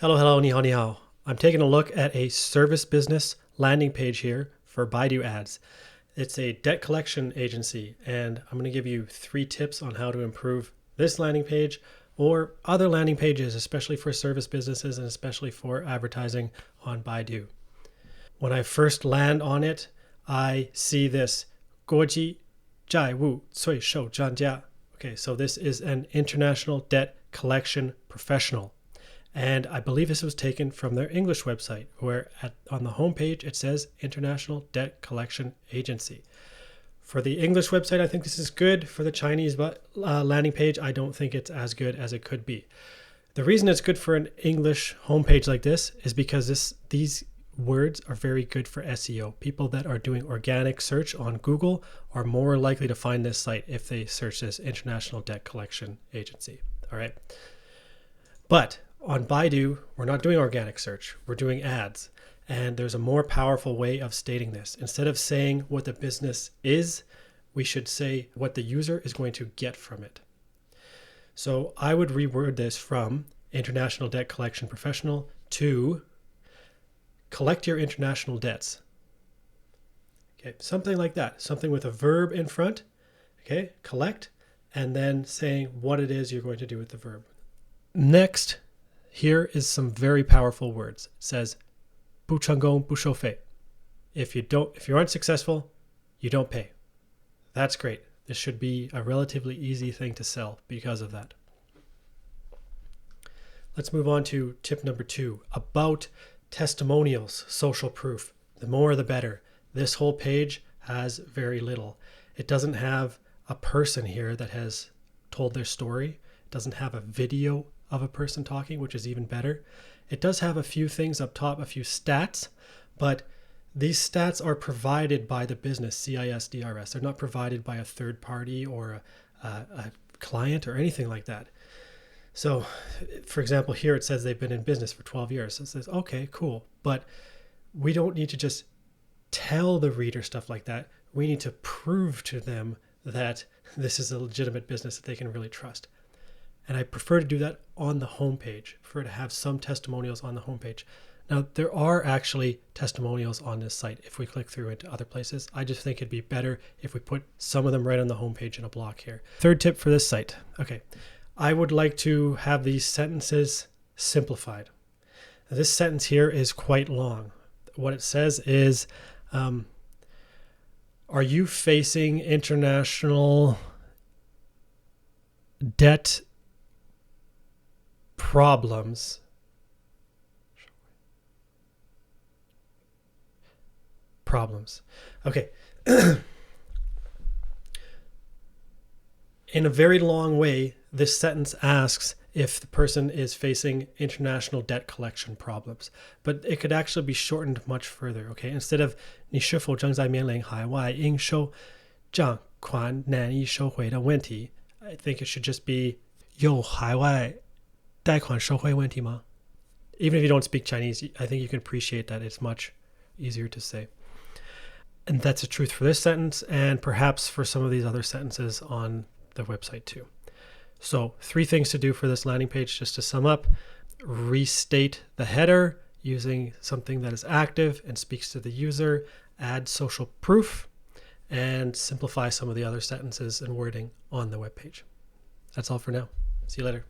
Hello, hello, ni hao, ni hao. I'm taking a look at a service business landing page here for Baidu ads. It's a debt collection agency, and I'm going to give you 3 tips on how to improve this landing page or other landing pages, especially for service businesses and especially for advertising on Baidu. When I first land on it, I see this 国际债务催收专家. Okay, so this is an international debt collection professional. And I believe this was taken from their English website, where on the homepage it says International Debt Collection Agency. For the English website, I think this is good. For the Chinese landing page, I don't think it's as good as it could be. The reason it's good for an English homepage like this is because these words are very good for SEO. People that are doing organic search on Google are more likely to find this site if they search this International Debt Collection Agency. All right. But on Baidu, we're not doing organic search, we're doing ads. And there's a more powerful way of stating this. Instead of saying what the business is, we should say what the user is going to get from it. So I would reword this from International Debt Collection Professional to collect your international debts. Okay, something like that, something with a verb in front, okay, collect, and then saying what it is you're going to do with the verb. Next, here is some very powerful words. It says, 不成功不收费. If you aren't successful, you don't pay. That's great. This should be a relatively easy thing to sell because of that. Let's move on to tip number 2, about testimonials, social proof. The more the better. This whole page has very little. It doesn't have a person here that has told their story. It doesn't have a video of a person talking, which is even better. It does have a few things up top, a few stats, but these stats are provided by the business, CISDRS. They're not provided by a third party or a client or anything like that. So, for example, here it says they've been in business for 12 years. So it says, okay, cool. But we don't need to just tell the reader stuff like that. We need to prove to them that this is a legitimate business that they can really trust. And I prefer to do that on the homepage, prefer to have some testimonials on the homepage. Now, there are actually testimonials on this site if we click through into other places. I just think it'd be better if we put some of them right on the homepage in a block here. Third tip for this site. Okay, I would like to have these sentences simplified. Now, this sentence here is quite long. What it says is, are you facing international debt problems? Okay. In a very long way, this sentence asks if the person is facing international debt collection problems, but it could actually be shortened much further. Okay, instead of 你是否正在面临海外应收账款难以收回的问题, I think it should just be 有海外贷款收回问题吗? Even if you don't speak Chinese, I think you can appreciate that it's much easier to say. And that's the truth for this sentence and perhaps for some of these other sentences on the website too. So 3 things to do for this landing page, just to sum up: restate the header using something that is active and speaks to the user, add social proof, and simplify some of the other sentences and wording on the web page. That's all for now. See you later.